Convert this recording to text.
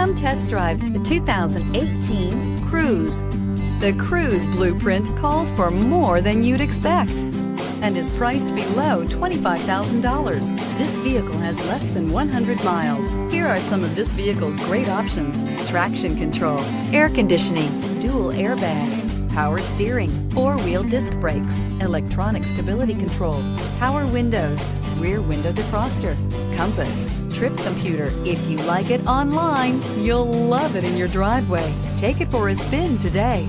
Come test drive the 2018 Cruze. The Cruze blueprint calls for more than you'd expect and is priced below $25,000. This vehicle has less than 100 miles. Here are some of this vehicle's great options: traction control, air conditioning, dual airbags, power steering, four-wheel disc brakes, electronic stability control, power windows, rear window defroster, compass, trip computer. If you like it online, you'll love it in your driveway. Take it for a spin today.